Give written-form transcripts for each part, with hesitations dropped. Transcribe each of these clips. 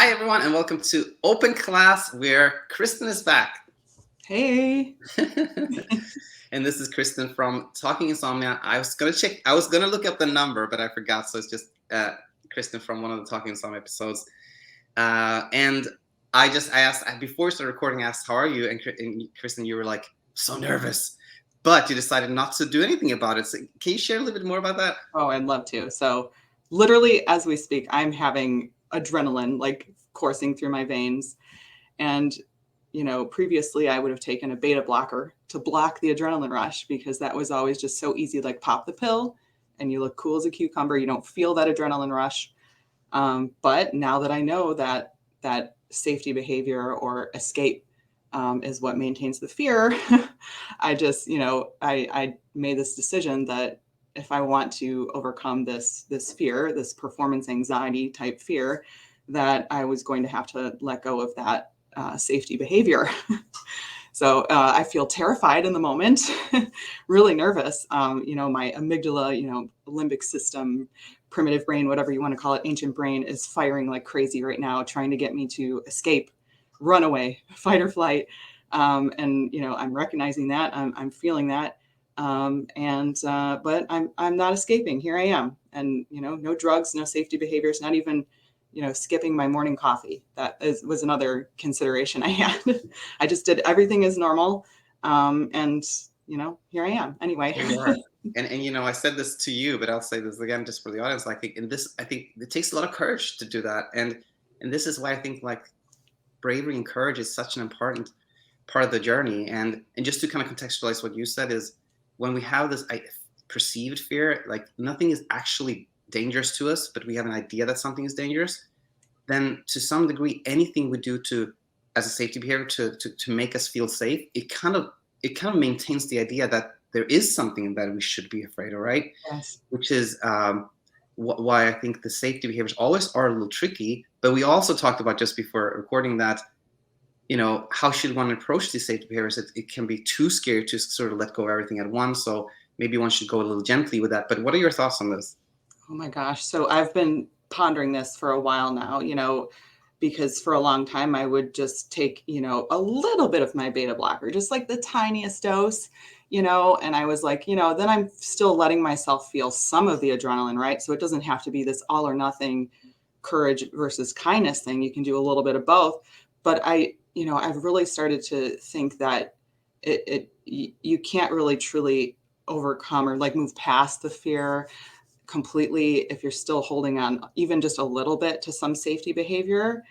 Hi, everyone, and welcome to Open Class, where Kristen is back. Hey. And this is Kristen from Talking Insomnia. I was gonna look up the number, but I forgot, so it's just Kristen from one of the Talking Insomnia episodes. And I asked, before we started recording, I asked, how are you? And Kristen, you were like, so nervous. But you decided not to do anything about it. So can you share a little bit more about that? Oh, I'd love to. So literally as we speak, I'm having adrenaline like coursing through my veins. And, previously I would have taken a beta blocker to block the adrenaline rush because that was always just so easy. Like pop the pill and you look cool as a cucumber. You don't feel that adrenaline rush. But now that I know that safety behavior or escape is what maintains the fear, I just, I made this decision that if I want to overcome this fear, this performance anxiety type fear, that I was going to have to let go of that safety behavior. So I feel terrified in the moment, really nervous. My amygdala, limbic system, primitive brain, whatever you want to call it, ancient brain is firing like crazy right now, trying to get me to escape, run away, fight or flight. And I'm recognizing that, I'm feeling that, but I'm not escaping. Here I am, and no drugs, no safety behaviors, not even skipping my morning coffee. Was another consideration I had. I just did everything as normal, and here I am. Anyway. Here you are. And I said this to you, but I'll say this again just for the audience. I think it takes a lot of courage to do that, and this is why I think like bravery and courage is such an important part of the journey. And just to kind of contextualize what you said is when we have this perceived fear, like nothing is actually dangerous to us, but we have an idea that something is dangerous. Then to some degree, anything we do as a safety behavior to make us feel safe, it kind of maintains the idea that there is something that we should be afraid of, right? Yes. Which is why I think the safety behaviors always are a little tricky. But we also talked about just before recording that, how should one approach these safety behaviors? It can be too scary to sort of let go of everything at once. So maybe one should go a little gently with that. But what are your thoughts on this? Oh my gosh. So I've been pondering this for a while now, because for a long time I would just take, a little bit of my beta blocker, just like the tiniest dose, and I was like, then I'm still letting myself feel some of the adrenaline, right? So it doesn't have to be this all or nothing courage versus kindness thing. You can do a little bit of both. But I've really started to think that you can't really truly overcome or like move past the fear completely if you're still holding on even just a little bit to some safety behavior.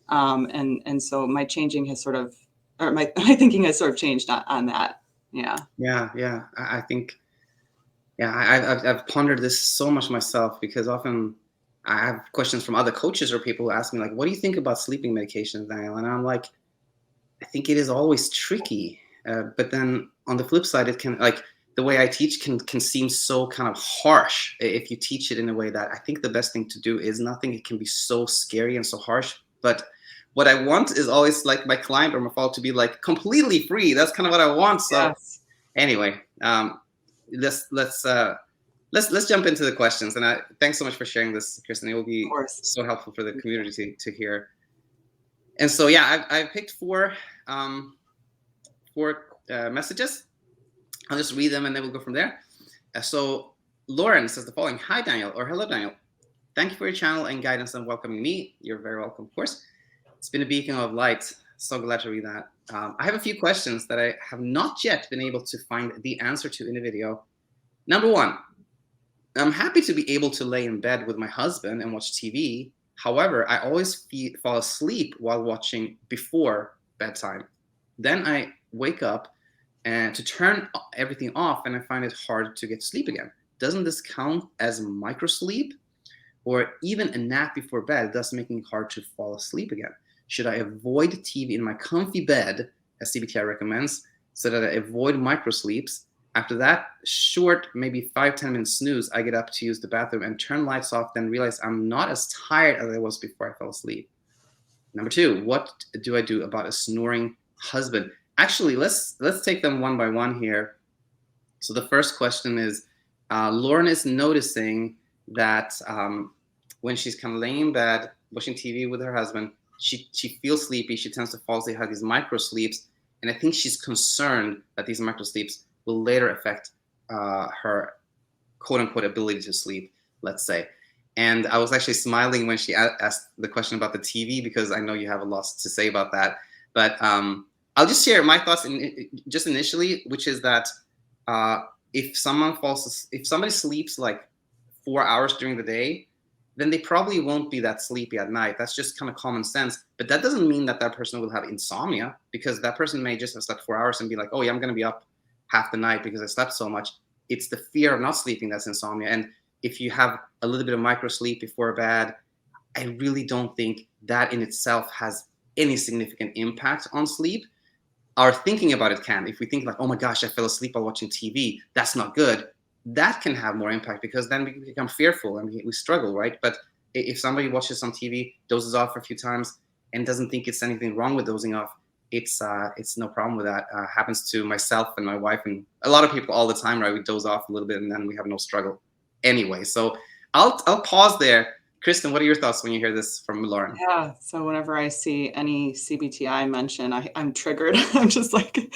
And so my thinking has sort of changed on that. Yeah. Yeah. I think, I've pondered this so much myself because often I have questions from other coaches or people who ask me like, what do you think about sleeping medications, Daniel? And I'm like, I think it is always tricky. But then on the flip side, it can like the way I teach can seem so kind of harsh if you teach it in a way that I think the best thing to do is nothing. It can be so scary and so harsh. But what I want is always like my client or my follower to be like completely free. That's kind of what I want. So Yes. anyway, let's jump into the questions. And thanks so much for sharing this, Kristen. It will be so helpful for the community to hear. And so yeah, I picked four messages. I'll just read them and then we'll go from there. So Laurence says the following: Hi Daniel, or hello Daniel. Thank you for your channel and guidance and welcoming me. You're very welcome, of course. It's been a beacon of light. So glad to read that. I have a few questions that I have not yet been able to find the answer to in the video. Number one, I'm happy to be able to lay in bed with my husband and watch TV. However, I always fall asleep while watching before bedtime. Then I wake up and to turn everything off, and I find it hard to get to sleep again. Doesn't this count as microsleep? Or even a nap before bed does make me hard to fall asleep again. Should I avoid TV in my comfy bed, as CBT-I recommends, so that I avoid microsleeps? After that short, maybe 5-10 minute snooze, I get up to use the bathroom and turn lights off, then realize I'm not as tired as I was before I fell asleep. Number two, what do I do about a snoring husband? Actually, let's take them one by one here. So the first question is, Lauren is noticing that when she's kind of laying in bed watching TV with her husband. She feels sleepy. She tends to fall asleep, have these micro sleeps, and I think she's concerned that these micro sleeps will later affect her quote unquote ability to sleep, let's say. And I was actually smiling when she asked the question about the TV, because I know you have a lot to say about that. But I'll just share my thoughts just initially, which is that if somebody sleeps like 4 hours during the day, then they probably won't be that sleepy at night. That's just kind of common sense. But that doesn't mean that that person will have insomnia, because that person may just have slept 4 hours and be like, oh yeah, I'm going to be up half the night because I slept so much. It's the fear of not sleeping that's insomnia. And if you have a little bit of micro sleep before bed, I really don't think that in itself has any significant impact on sleep. Our thinking about it can. If we think like, oh my gosh, I fell asleep while watching TV, that's not good. That can have more impact, because then we become fearful and we struggle, right? But if somebody watches some TV, dozes off a few times, and doesn't think it's anything wrong with dozing off, it's no problem with that. Happens to myself and my wife and a lot of people all the time, right? We doze off a little bit and then we have no struggle anyway. So I'll pause there. Kristen, what are your thoughts when you hear this from Lauren? Yeah. So whenever I see any CBT-I mention, I'm triggered. I'm just like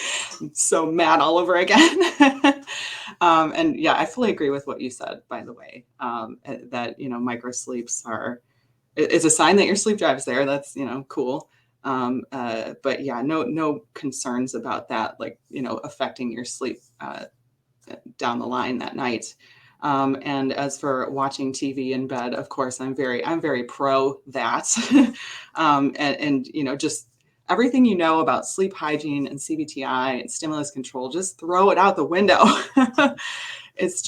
so mad all over again. And yeah, I fully agree with what you said, by the way, that, micro sleeps is a sign that your sleep drive's there. That's, cool. But yeah, no concerns about that, like, affecting your sleep down the line that night. And as for watching TV in bed, of course, I'm very pro that. And just everything about sleep hygiene and CBT-I and stimulus control, just throw it out the window. It's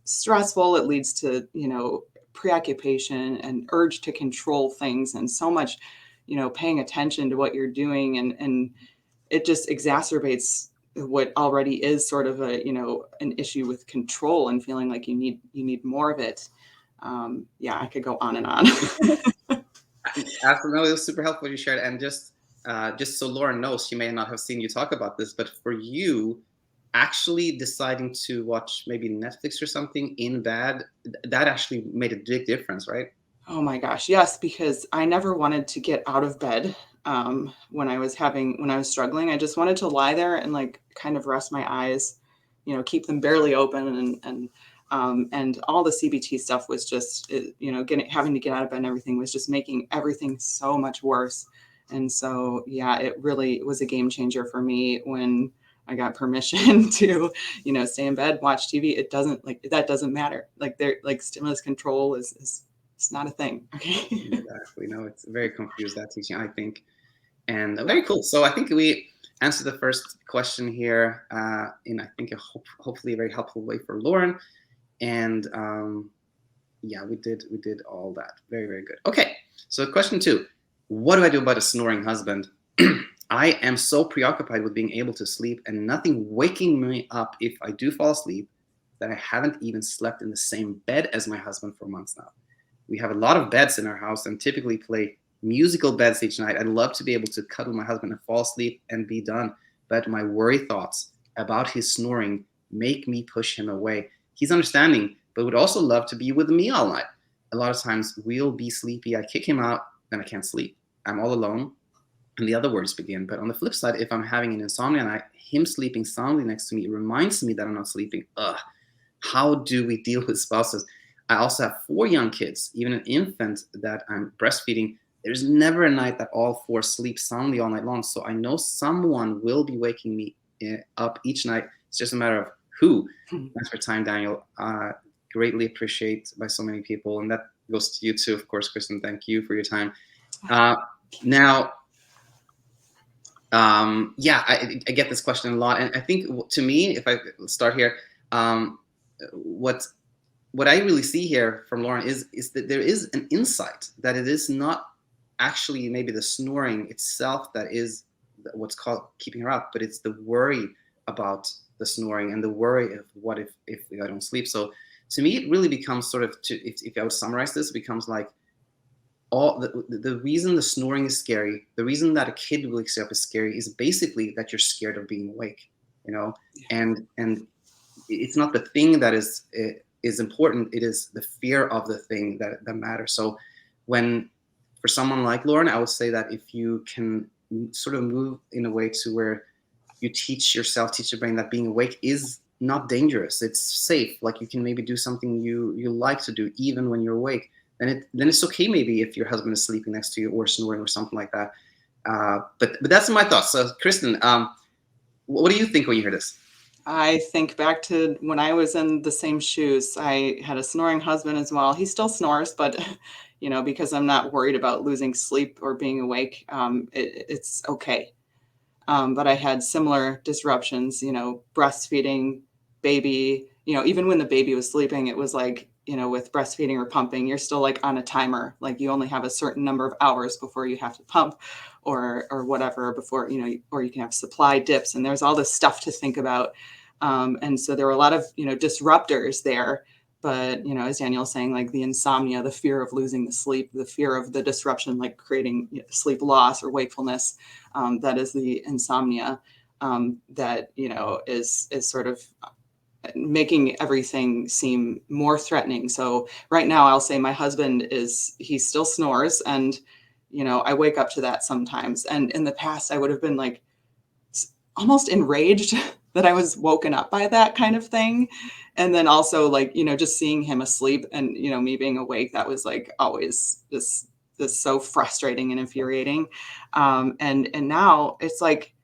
stressful. It leads to, preoccupation and urge to control things, and so much, paying attention to what you're doing. And it just exacerbates what already is sort of an issue with control and feeling like you need more of it. Yeah, I could go on and on. Absolutely, it was super helpful you shared. And just so Lauren knows, she may not have seen you talk about this, but for you, actually deciding to watch maybe Netflix or something in bed, that actually made a big difference, right? Oh my gosh, yes, because I never wanted to get out of bed when I was struggling. I just wanted to lie there and like kind of rest my eyes, keep them barely open, and all the CBT stuff was just, having to get out of bed and everything was just making everything so much worse. And so, yeah, it really was a game changer for me when I got permission to, stay in bed, watch TV. That doesn't matter. Like stimulus control is it's not a thing. Okay. Exactly. No, it's very confused, that teaching, I think. And very cool. So I think we answered the first question here in, I think, hopefully a very helpful way for Lauren. And yeah, we did all that. Very, very good. Okay. So question 2, what do I do about a snoring husband? I am so preoccupied with being able to sleep and nothing waking me up if I do fall asleep that I haven't even slept in the same bed as my husband for months now. We have a lot of beds in our house and typically play musical beds each night. I'd love to be able to cuddle my husband and fall asleep and be done. But my worry thoughts about his snoring make me push him away. He's understanding, but would also love to be with me all night. A lot of times we'll be sleepy. I kick him out, then I can't sleep. I'm all alone. And the other words begin. But on the flip side, if I'm having an insomnia night, him sleeping soundly next to me reminds me that I'm not sleeping. How do we deal with spouses? I also have 4 young kids, even an infant that I'm breastfeeding. There's never a night that all 4 sleep soundly all night long. So I know someone will be waking me up each night. It's just a matter of who. Thanks for time, Daniel. Greatly appreciated by so many people. And that goes to you too, of course, Kristen. Thank you for your time. Now, yeah, I get this question a lot. And I think, to me, if I start here, what I really see here from Lauren is that there is an insight that it is not actually maybe the snoring itself that is what's called keeping her up, but it's the worry about the snoring and the worry of what if I don't sleep. So to me, it really becomes sort of, if I would summarize this, it becomes like all the reason the snoring is scary, the reason that a kid wakes you up is scary, is basically that you're scared of being awake, Yeah. And it's not the thing that is important. It is the fear of the thing that matters. So when for someone like Lauren, I would say that if you can sort of move in a way to where you teach yourself, teach your brain that being awake is not dangerous. It's safe. Like you can maybe do something you like to do even when you're awake. Then it's okay maybe if your husband is sleeping next to you or snoring or something like that. But that's my thoughts. So Kristen, what do you think when you hear this? I think back to when I was in the same shoes. I had a snoring husband as well. He still snores, but because I'm not worried about losing sleep or being awake, it's okay. But I had similar disruptions, breastfeeding, baby, even when the baby was sleeping, it was like, with breastfeeding or pumping, you're still like on a timer. Like you only have a certain number of hours before you have to pump or whatever before, or you can have supply dips, and there's all this stuff to think about. And so there were a lot of, disruptors there. But, as Daniel was saying, like the insomnia, the fear of losing the sleep, the fear of the disruption, like creating sleep loss or wakefulness, that is the insomnia that, is sort of making everything seem more threatening. So right now I'll say my husband he still snores, and, I wake up to that sometimes. And in the past I would have been like almost enraged that I was woken up by that kind of thing. And then also like, just seeing him asleep and, me being awake, that was like always this so frustrating and infuriating. And now it's like,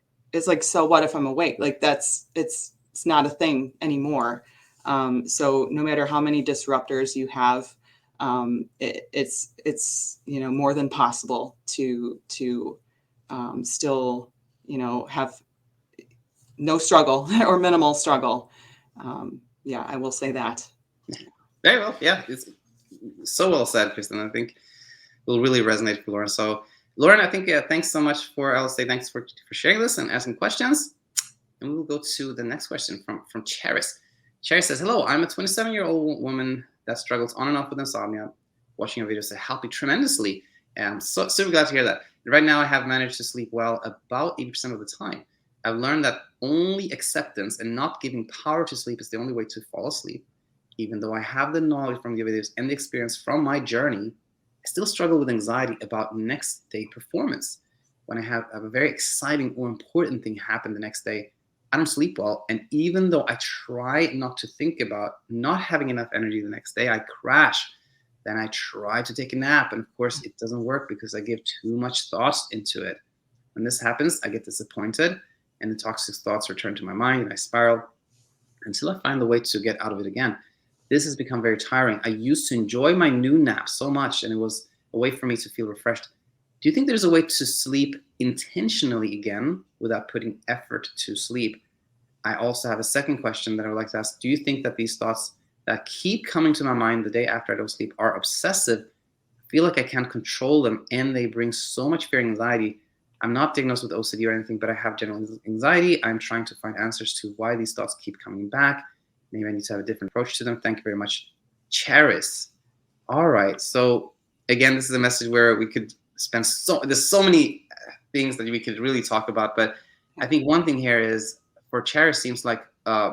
so what if I'm awake? Like it's not a thing anymore. So no matter how many disruptors you have, it's, more than possible to still, have no struggle or minimal struggle. Yeah, I will say that. Very well. Yeah, it's so well said, Kristen. I think it will really resonate for Lauren. So, Lauren, I think thanks so much I'll say thanks for sharing this and asking questions. And we will go to the next question from Charis. Charis says, hello, I'm a 27-year-old woman that struggles on and off with insomnia. Watching your videos has helped me tremendously. And I'm so super glad to hear that. Right now, I have managed to sleep well about 80% of the time. I've learned that only acceptance and not giving power to sleep is the only way to fall asleep. Even though I have the knowledge from the videos and the experience from my journey, I still struggle with anxiety about next day performance. When I have a very exciting or important thing happen the next day, I don't sleep well. And even though I try not to think about not having enough energy the next day, I crash. Then I try to take a nap. And of course, it doesn't work because I give too much thoughts into it. When this happens, I get disappointed and the toxic thoughts return to my mind and I spiral until I find the way to get out of it again. This has become very tiring. I used to enjoy my new nap so much and it was a way for me to feel refreshed. Do you think there's a way to sleep intentionally again without putting effort to sleep? I also have a second question that I would like to ask. Do you think that these thoughts that keep coming to my mind the day after I don't sleep are obsessive? I feel like I can't control them and they bring so much fear and anxiety. I'm not diagnosed with OCD or anything, but I have general anxiety. I'm trying to find answers to why these thoughts keep coming back. Maybe I need to have a different approach to them. Thank you very much, Charis. All right. So again, this is a message where we could spend there's so many things that we could really talk about. But I think one thing here is for Charis seems like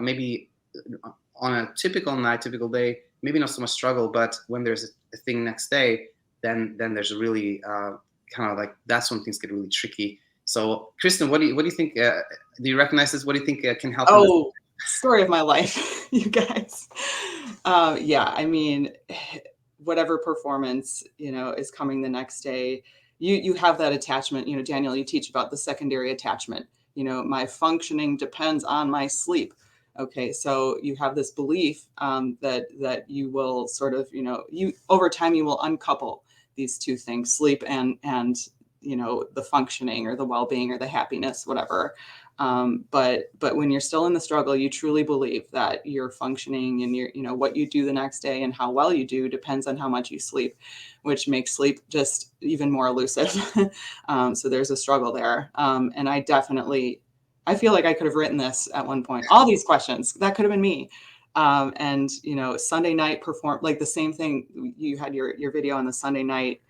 maybe on a typical night, typical day, maybe not so much struggle, but when there's a thing next day, then there's a really kind of like that's when things get really tricky. So, Kristen, what do you think? Do you recognize this? What do you think can help? Oh, story of my life, you guys. Yeah, I mean, whatever performance is coming the next day, you have that attachment. Daniel, you teach about the secondary attachment. My functioning depends on my sleep. Okay, so you have this belief that you will sort of you over time you will uncouple these two things, sleep and the functioning or the well-being or the happiness, whatever. But when you're still in the struggle, you truly believe that your functioning and what you do the next day and how well you do depends on how much you sleep, which makes sleep just even more elusive. So there's a struggle there. And I feel like I could have written this at one point. All these questions, that could have been me. And Sunday night like the same thing. You had your video on the Sunday night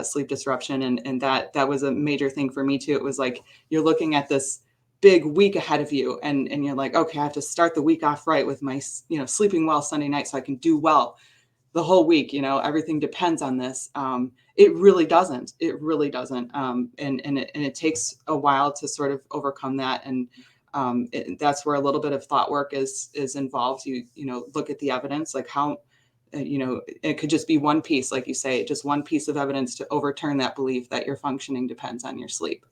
sleep disruption, and that was a major thing for me too. It was like you're looking at this big week ahead of you, and you're like, okay, I have to start the week off right with my sleeping well Sunday night so I can do well the whole week, everything depends on this. It really doesn't. It really doesn't. And it takes a while to sort of overcome that. And that's where a little bit of thought work is involved. You look at the evidence, like how, it could just be one piece, like you say, just one piece of evidence to overturn that belief that your functioning depends on your sleep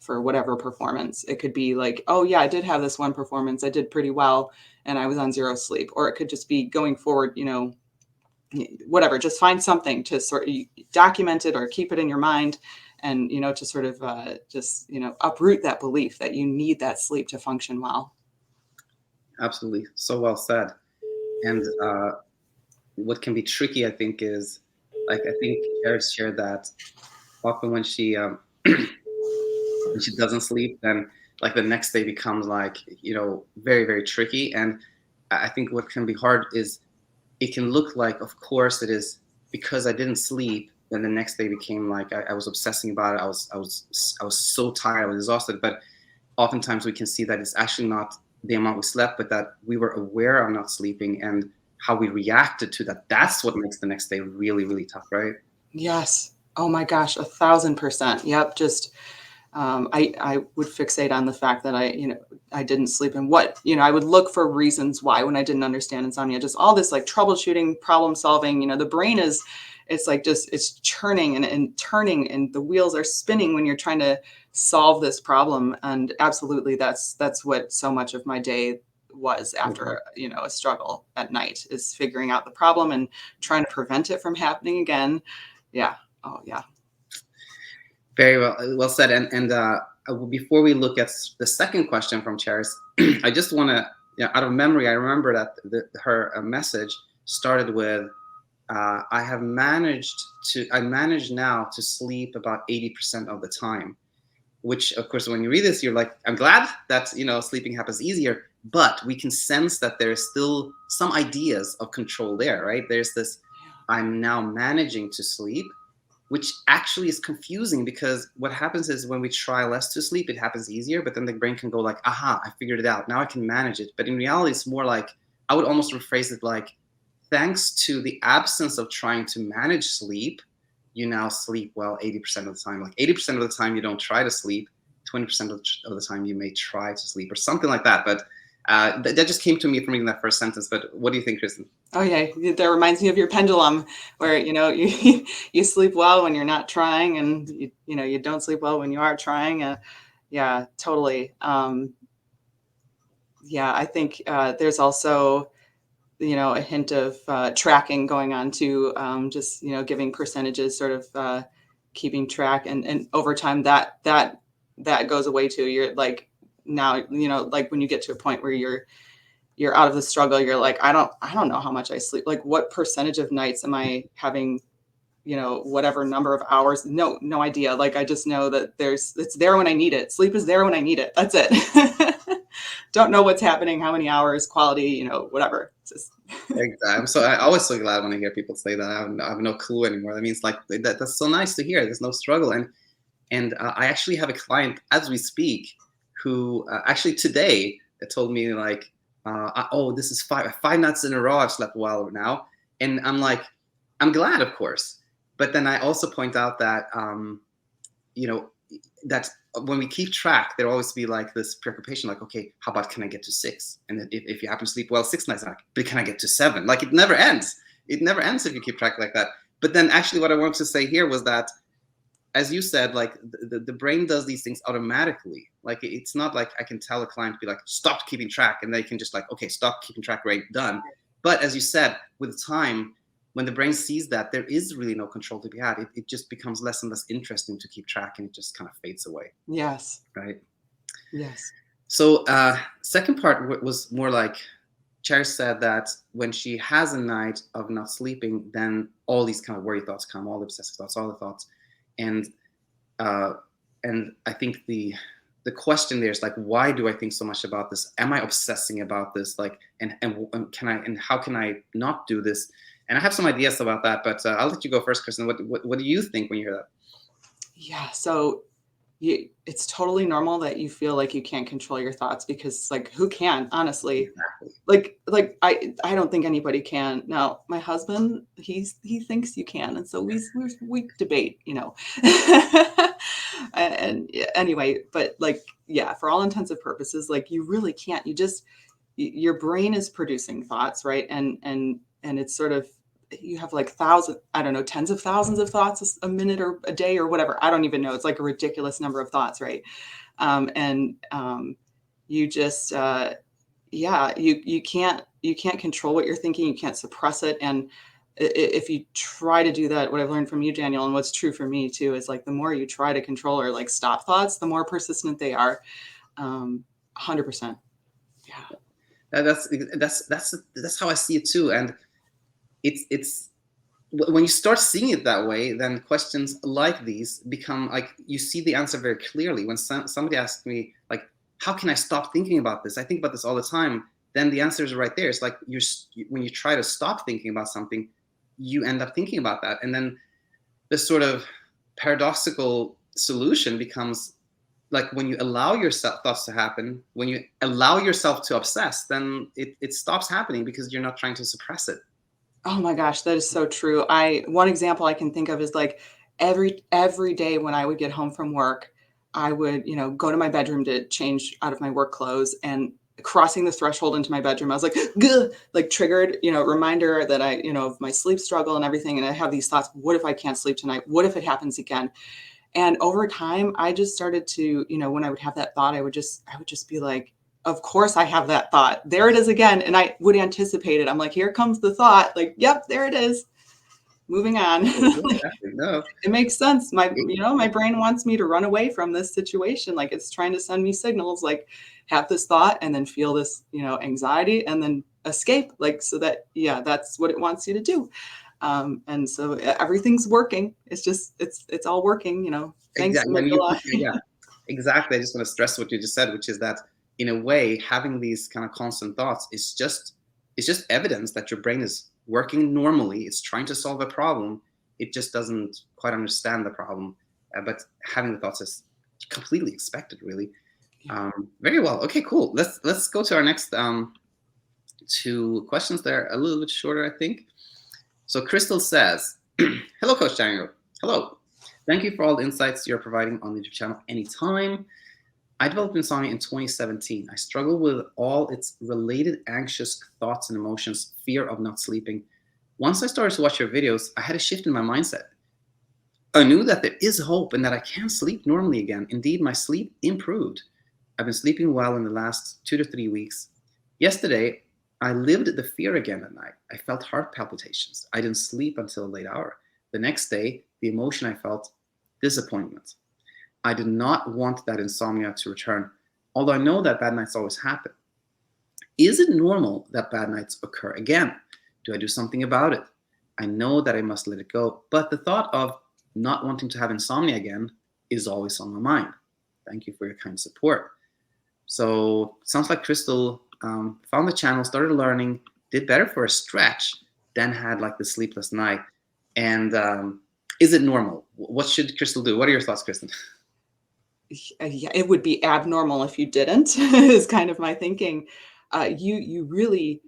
for whatever performance. It could be like, oh yeah, I did have this one performance, I did pretty well, and I was on zero sleep. Or it could just be going forward, whatever, just find something to sort of document it or keep it in your mind, and to sort of just uproot that belief that you need that sleep to function well. Absolutely, so well said. And what can be tricky, I think, is like, I think Charis shared that often when she when she doesn't sleep, then like the next day becomes like, very, very tricky. And I think what can be hard is it can look like, of course, it is because I didn't sleep. Then the next day became like I was obsessing about it. I was so tired. I was exhausted. But oftentimes we can see that it's actually not the amount we slept, but that we were aware of not sleeping and how we reacted to that. That's what makes the next day really, really tough, right? Yes. Oh my gosh, 1,000%. Yep. Just I would fixate on the fact that I didn't sleep, and what, I would look for reasons why when I didn't understand insomnia, just all this like troubleshooting, problem solving. The brain it's like just it's churning and turning, and the wheels are spinning when you're trying to solve this problem. And absolutely, that's what so much of my day was after a struggle at night, is figuring out the problem and trying to prevent it from happening again. Yeah. Oh yeah. Very well said. And before we look at the second question from Charis, I just want to, out of memory, I remember that her message started with, I manage now to sleep about 80% of the time, which of course, when you read this, you're like, I'm glad that, sleeping happens easier, but we can sense that there's still some ideas of control there, right? There's this, I'm now managing to sleep, which actually is confusing, because what happens is when we try less to sleep, it happens easier, but then the brain can go like, aha, I figured it out. Now I can manage it. But in reality, it's more like, I would almost rephrase it like, thanks to the absence of trying to manage sleep, you now sleep well 80% of the time. Like 80% of the time you don't try to sleep, 20% of the time you may try to sleep, or something like that. But that just came to me from reading that first sentence. But what do you think, Kristen? Oh yeah, that reminds me of your pendulum, where you sleep well when you're not trying, and you don't sleep well when you are trying. Yeah, totally. Yeah, I think there's also a hint of tracking going on too. Just giving percentages, sort of keeping track, and over time that goes away too. You're like, now like when you get to a point where you're out of the struggle, you're like, I don't know how much I sleep. Like, what percentage of nights am I having, whatever number of hours? No idea. Like, I just know that it's there when I need it. Sleep is there when I need it. That's it. Don't know what's happening, how many hours, quality, whatever. Exactly. So I always so glad when I hear people say that. I have no clue anymore. That means like that's so nice to hear. There's no struggle. And I actually have a client as we speak who actually today told me like, this is five nights in a row I've slept well now. And I'm like, I'm glad, of course. But then I also point out that, that when we keep track, there'll always be like this preoccupation, like, okay, how about can I get to 6? And if you happen to sleep well 6 nights, but can I get to 7? Like, it never ends. It never ends if you keep track like that. But then actually what I wanted to say here was that, as you said, like the brain does these things automatically. Like, it's not like I can tell a client to be like, stop keeping track, and they can just like, okay, stop keeping track, right, done. But as you said, with time, when the brain sees that there is really no control to be had, it just becomes less and less interesting to keep track, and it just kind of fades away. Yes. Right. Yes. So second part was more like, Charis said that when she has a night of not sleeping, then all these kind of worry thoughts come, all the obsessive thoughts, all the thoughts. And I think the question there is like, why do I think so much about this? Am I obsessing about this? Like, and how can I not do this? And I have some ideas about that, but I'll let you go first, Kristen. What do you think when you hear that? Yeah. So it's totally normal that you feel like you can't control your thoughts, because like, who can, honestly? Exactly. Like I don't think anybody can. Now, my husband, he thinks you can, and so we debate, you know. And anyway, but like, yeah, for all intents and purposes, like, you really can't. You just, your brain is producing thoughts, right? And it's sort of, you have like I don't know, tens of thousands of thoughts a minute or a day or whatever. I don't even know. It's like a ridiculous number of thoughts, right? And you just yeah, you can't control what you're thinking. You can't suppress it. And if you try to do that, what I've learned from you, Daniel, and what's true for me too, is like, the more you try to control or like stop thoughts, the more persistent they are. 100%. Yeah. That's how I see it too. And it's when you start seeing it that way, then questions like these become like, you see the answer very clearly. When somebody asks me like, how can I stop thinking about this? I think about this all the time. Then the answer is right there. It's like, when you try to stop thinking about something, you end up thinking about that. And then this sort of paradoxical solution becomes like, when you allow yourself thoughts to happen, when you allow yourself to obsess, then it stops happening, because you're not trying to suppress it. Oh my gosh, that is so true. One example I can think of is like, every day when I would get home from work, I would, you know, go to my bedroom to change out of my work clothes, and crossing the threshold into my bedroom, I was like, "Gah," like triggered, you know, reminder that I, you know, of my sleep struggle and everything. And I have these thoughts, what if I can't sleep tonight? What if it happens again? And over time, I just started to, you know, when I would have that thought, I would just be like, of course I have that thought. There it is again. And I would anticipate it. I'm like, here comes the thought. Like, yep, there it is. Moving on. Exactly. No. It makes sense. My brain wants me to run away from this situation. Like, it's trying to send me signals, like, have this thought and then feel this, you know, anxiety, and then escape. Like, so that, yeah, that's what it wants you to do. And so everything's working. It's just, it's all working, you know. Thanks, Exactly. amygdala. Yeah, exactly. I just want to stress what you just said, which is that, in a way, having these kind of constant thoughts is just, it's just evidence that your brain is working normally. It's trying to solve a problem. It just doesn't quite understand the problem. But having the thoughts is completely expected, really. Very well. Okay, cool. Let's go to our next two questions. They're a little bit shorter, I think. So Krystel says, hello, Coach Daniel. Hello. Thank you for all the insights you're providing on the YouTube channel anytime. I developed insomnia in 2017. I struggle with all its related anxious thoughts and emotions, fear of not sleeping. Once I started to watch your videos, I had a shift in my mindset. I knew that there is hope and that I can sleep normally again. Indeed, my sleep improved. I've been sleeping well in the last 2 to 3 weeks. Yesterday, I lived the fear again at night. I felt heart palpitations. I didn't sleep until a late hour. The next day, the emotion I felt, disappointment. I did not want that insomnia to return, although I know that bad nights always happen. Is it normal that bad nights occur again? Do I do something about it? I know that I must let it go, but the thought of not wanting to have insomnia again is always on my mind. Thank you for your kind support. So sounds like Krystel found the channel, started learning, did better for a stretch, then had like the sleepless night. And is it normal? What should Krystel do? What are your thoughts, Kristen? Yeah, it would be abnormal if you didn't, is kind of my thinking. You really,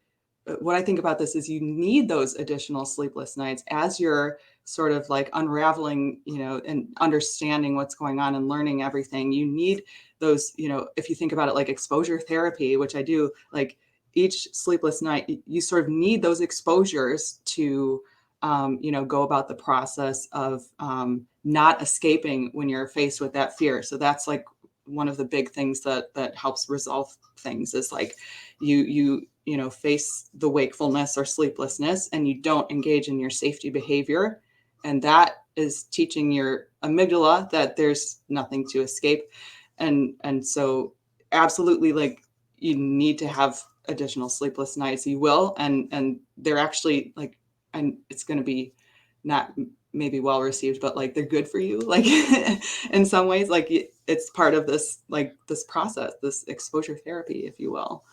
what I think about this is, you need those additional sleepless nights as you're sort of like unraveling, you know, and understanding what's going on and learning everything. You need those, you know, if you think about it like exposure therapy, which I do, like each sleepless night, you sort of need those exposures to, you know, go about the process of not escaping when you're faced with that fear. So that's like one of the big things that helps resolve things, is like you know, face the wakefulness or sleeplessness, and you don't engage in your safety behavior. And that is teaching your amygdala that there's nothing to escape. And so absolutely, like, you need to have additional sleepless nights. You will, and they're actually like, and it's going to be not maybe well received, but like, they're good for you, like in some ways. Like, it's part of this, like this process, this exposure therapy, if you will.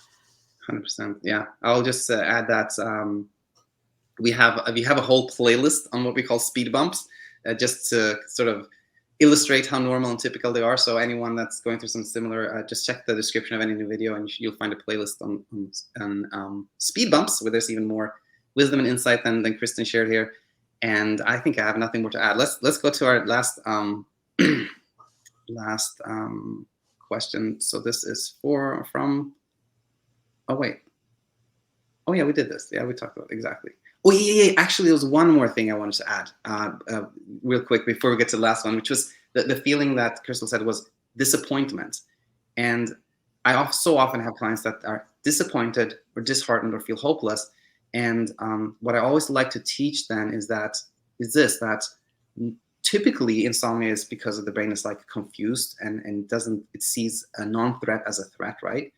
100%. Yeah, I'll just add that we have a whole playlist on what we call speed bumps, just to sort of illustrate how normal and typical they are. So anyone that's going through some similar, just check the description of any new video, and you'll find a playlist on speed bumps, where there's even more wisdom and insight than Kristen shared here. And I think I have nothing more to add. Let's go to our last question. So this is from. Oh wait. Oh yeah, we did this. Yeah, we talked about it. Exactly. Oh yeah. Actually, there was one more thing I wanted to add real quick before we get to the last one, which was the feeling that Krystel said was disappointment. And I so often have clients that are disappointed or disheartened or feel hopeless. And what I always like to teach then is that typically insomnia is because of the brain is like confused and it sees a non-threat as a threat, right?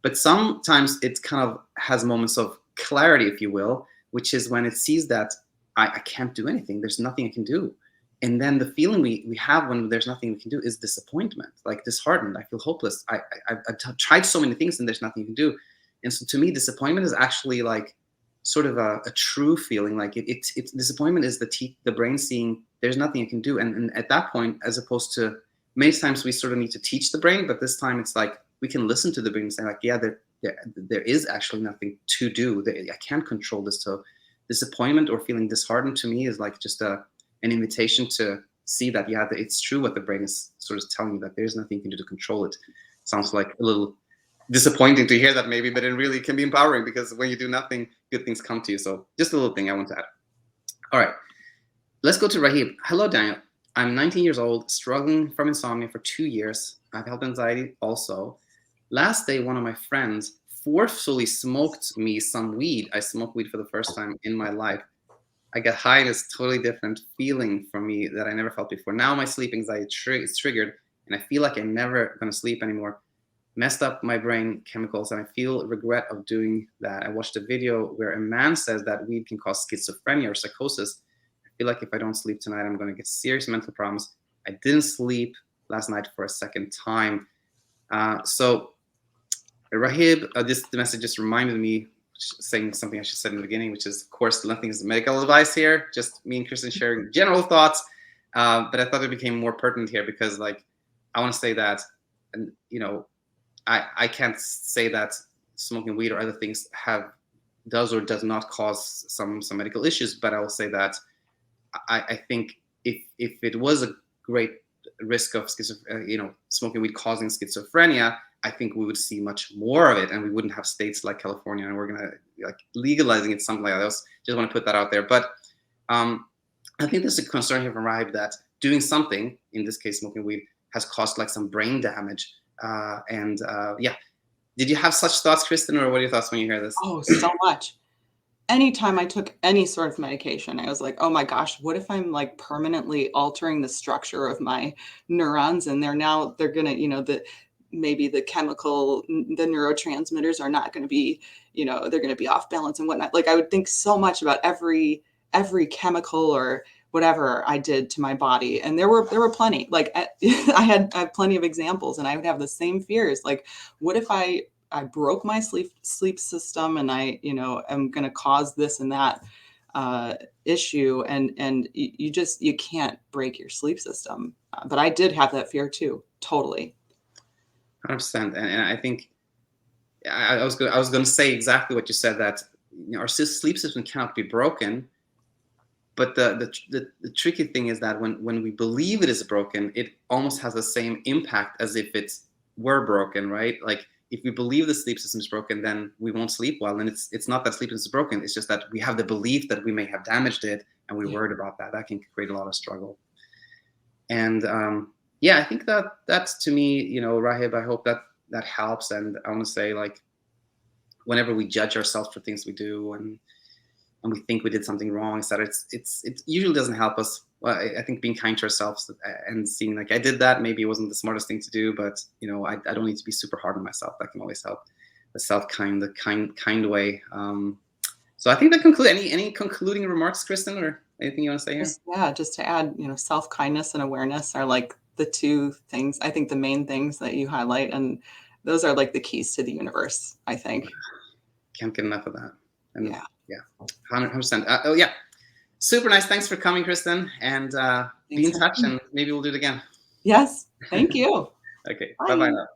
But sometimes it kind of has moments of clarity, if you will, which is when it sees that I can't do anything. There's nothing I can do. And then the feeling we have when there's nothing we can do is disappointment, like disheartened. I feel hopeless. I've tried so many things and there's nothing you can do. And so to me, disappointment is actually like sort of a true feeling. Like it's disappointment is the brain seeing there's nothing you can do. And at that point, as opposed to many times we sort of need to teach the brain, but this time it's like, we can listen to the brain and say like, yeah, there is actually nothing to do. I can't control this. So disappointment or feeling disheartened to me is like just an invitation to see that, yeah, it's true what the brain is sort of telling you, that there's nothing you can do to control it. Sounds like a little disappointing to hear that maybe, but it really can be empowering, because when you do nothing, good things come to you. So just a little thing I want to add. All right, let's go to Rahib. Hello, Daniel. I'm 19 years old, struggling from insomnia for 2 years. I've had anxiety also. Last day, one of my friends forcefully smoked me some weed. I smoked weed for the first time in my life. I get high and it's totally different feeling for me that I never felt before. Now my sleep anxiety is triggered and I feel like I'm never going to sleep anymore. Messed up my brain chemicals and I feel regret of doing that. I watched a video where a man says that weed can cause schizophrenia or psychosis. I feel like if I don't sleep tonight, I'm going to get serious mental problems. I didn't sleep last night for a second time. So Rahib, this message just reminded me, saying something I should say in the beginning, which is, of course, nothing is medical advice here, just me and Kristen sharing general thoughts. But I thought it became more pertinent here because, like, I want to say that, and you know, I can't say that smoking weed or other things does or does not cause some medical issues, but I will say that I think if it was a great risk of smoking weed causing schizophrenia, I think we would see much more of it, and we wouldn't have states like California, and we're gonna like legalizing it, something like that. I just want to put that out there. But I think there's a concern here from Rahib that doing something, in this case smoking weed, has caused like some brain damage. Yeah, did you have such thoughts, Kristen, or what are your thoughts when you hear this? Oh, so much. Anytime I took any sort of medication, I was like, oh my gosh, what if I'm like permanently altering the structure of my neurons, and they're gonna, maybe the neurotransmitters are not going to be, they're going to be off balance and whatnot. Like I would think so much about every chemical or whatever I did to my body. And there were plenty, like I have plenty of examples, and I would have the same fears. Like, what if I broke my sleep system and I, am going to cause this and that issue. And you can't break your sleep system. But I did have that fear too. Totally. 100%. And I think I was going to say exactly what you said, that our sleep system cannot be broken. But the tricky thing is that when we believe it is broken, it almost has the same impact as if it were broken, right? Like if we believe the sleep system is broken, then we won't sleep well. And it's not that sleep system is broken. It's just that we have the belief that we may have damaged it, and we're worried about that. That can create a lot of struggle. And yeah, I think that's to me, Rahib, I hope that helps. And I want to say, like, whenever we judge ourselves for things we do and we think we did something wrong, etc., it usually doesn't help us. Well, I think being kind to ourselves and seeing like I did that, maybe it wasn't the smartest thing to do, but I don't need to be super hard on myself. That can always help. The kind way. So I think that concludes. Any concluding remarks, Kristen, or anything you want to say here? Just to add, self-kindness and awareness are like the two things, I think the main things that you highlight, and those are like the keys to the universe, I think. Can't get enough of that. And yeah, 100%. Oh yeah, super nice. Thanks for coming, Kristen, and be in touch, and maybe we'll do it again. Yes. Thank you. Okay. Bye bye Bye. now.